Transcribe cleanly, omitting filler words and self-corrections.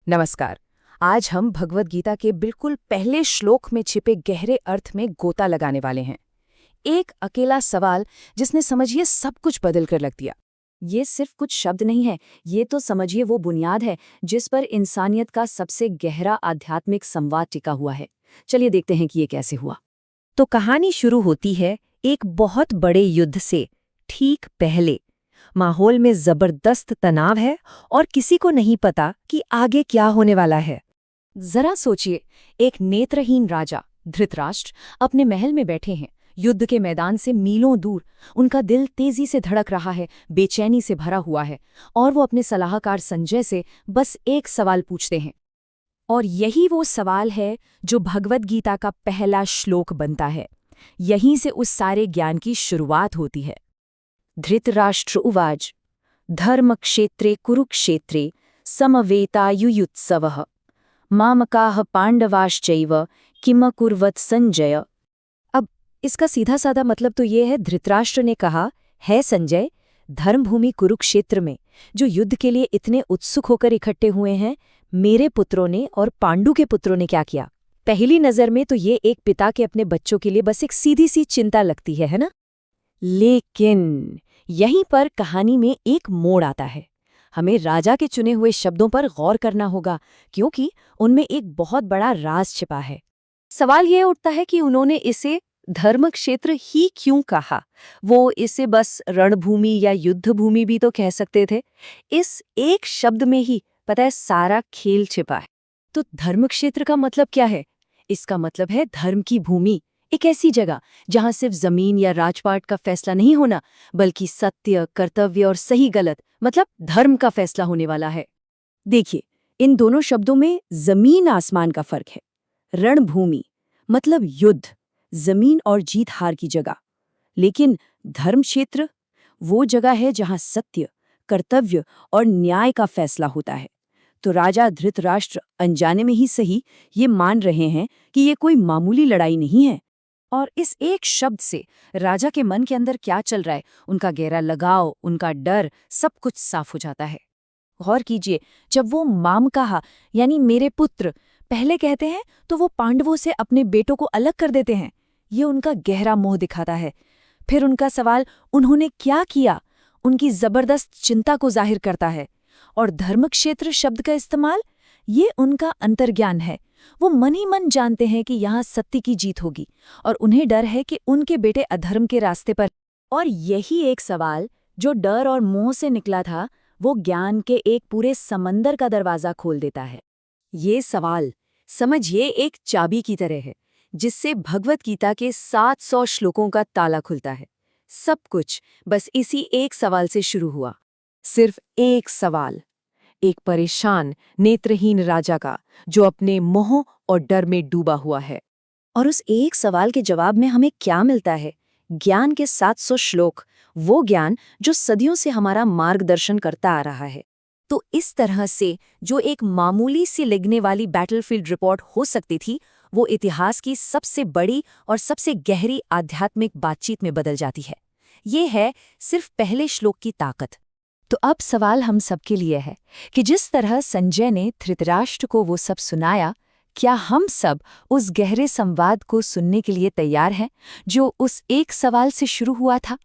नमस्कार। आज हम भगवद गीता के बिल्कुल पहले श्लोक में छिपे गहरे अर्थ में गोता लगाने वाले हैं। एक अकेला सवाल जिसने समझिए सब कुछ बदल कर रख दिया। ये सिर्फ कुछ शब्द नहीं है, ये तो समझिए वो बुनियाद है जिस पर इंसानियत का सबसे गहरा आध्यात्मिक संवाद टिका हुआ है। चलिए देखते हैं कि ये कैसे हुआ। तो कहानी शुरू होती है एक बहुत बड़े युद्ध से ठीक पहले। माहौल में जबरदस्त तनाव है और किसी को नहीं पता कि आगे क्या होने वाला है। जरा सोचिए, एक नेत्रहीन राजा धृतराष्ट्र अपने महल में बैठे हैं, युद्ध के मैदान से मीलों दूर। उनका दिल तेजी से धड़क रहा है, बेचैनी से भरा हुआ है, और वो अपने सलाहकार संजय से बस एक सवाल पूछते हैं। और यही वो सवाल है जो भगवद गीता का पहला श्लोक बनता है। यहीं से उस सारे ज्ञान की शुरुआत होती है। धृतराष्ट्र उवाच धर्मक्षेत्रे कुरुक्षेत्रे समवेतायुयुत्सवः मामकाः पांडवाश्चैव किमकुर्वत संजय। अब इसका सीधा साधा मतलब तो ये है, धृतराष्ट्र ने कहा, है संजय, धर्मभूमि कुरुक्षेत्र में जो युद्ध के लिए इतने उत्सुक होकर इकट्ठे हुए हैं, मेरे पुत्रों ने और पांडु के पुत्रों ने क्या किया? पहली नजर में तो ये एक पिता के अपने बच्चों के लिए बस एक सीधी सी चिंता लगती है ना? लेकिन यहीं पर कहानी में एक मोड़ आता है। हमें राजा के चुने हुए शब्दों पर गौर करना होगा, क्योंकि उनमें एक बहुत बड़ा राज छिपा है। सवाल ये उठता है कि उन्होंने इसे धर्मक्षेत्र ही क्यों कहा? वो इसे बस रणभूमि या युद्धभूमि भी तो कह सकते थे। इस एक शब्द में ही पता है सारा खेल छिपा है। तो धर्मक्षेत्र का मतलब क्या है? इसका मतलब है धर्म की भूमि, एक ऐसी जगह जहां सिर्फ जमीन या राजपाट का फैसला नहीं होना, बल्कि सत्य, कर्तव्य और सही गलत मतलब धर्म का फैसला होने वाला है। देखिए, इन दोनों शब्दों में जमीन आसमान का फर्क है। रणभूमि मतलब युद्ध, जमीन और जीत हार की जगह। लेकिन धर्म क्षेत्र वो जगह है जहां सत्य, कर्तव्य और न्याय का फैसला होता है। तो राजा धृतराष्ट्र अनजाने में ही सही ये मान रहे हैं कि ये कोई मामूली लड़ाई नहीं है। और इस एक शब्द से राजा के मन के अंदर क्या चल रहा है, उनका गहरा लगाव, उनका डर, सब कुछ साफ हो जाता है। गौर कीजिए, जब वो माम कहा यानी मेरे पुत्र पहले कहते हैं, तो वो पांडवों से अपने बेटों को अलग कर देते हैं। ये उनका गहरा मोह दिखाता है। फिर उनका सवाल उन्होंने क्या किया, उनकी जबरदस्त चिंता को जाहिर करता है। और धर्मक्षेत्र शब्द का इस्तेमाल, ये उनका अंतर्ज्ञान है। वो मन ही मन जानते हैं कि यहाँ सत्य की जीत होगी, और उन्हें डर है कि उनके बेटे अधर्म के रास्ते पर। और यही एक सवाल जो डर और मोह से निकला था, वो ज्ञान के एक पूरे समंदर का दरवाजा खोल देता है। ये सवाल समझिए एक चाबी की तरह है, जिससे भगवद गीता के 700 श्लोकों का ताला खुलता है। सब कुछ बस इसी एक सवाल से शुरू हुआ। सिर्फ एक सवाल, एक परेशान नेत्रहीन राजा का जो अपने मोह और डर में डूबा हुआ है। और उस एक सवाल के जवाब में हमें क्या मिलता है? ज्ञान के 700 श्लोक, वो ज्ञान जो सदियों से हमारा मार्गदर्शन करता आ रहा है। तो इस तरह से जो एक मामूली सी लिखने वाली बैटलफील्ड रिपोर्ट हो सकती थी, वो इतिहास की सबसे बड़ी और सबसे गहरी आध्यात्मिक बातचीत में बदल जाती है। ये है सिर्फ पहले श्लोक की ताकत। तो अब सवाल हम सबके लिए है कि जिस तरह संजय ने धृतराष्ट्र को वो सब सुनाया, क्या हम सब उस गहरे संवाद को सुनने के लिए तैयार हैं जो उस एक सवाल से शुरू हुआ था?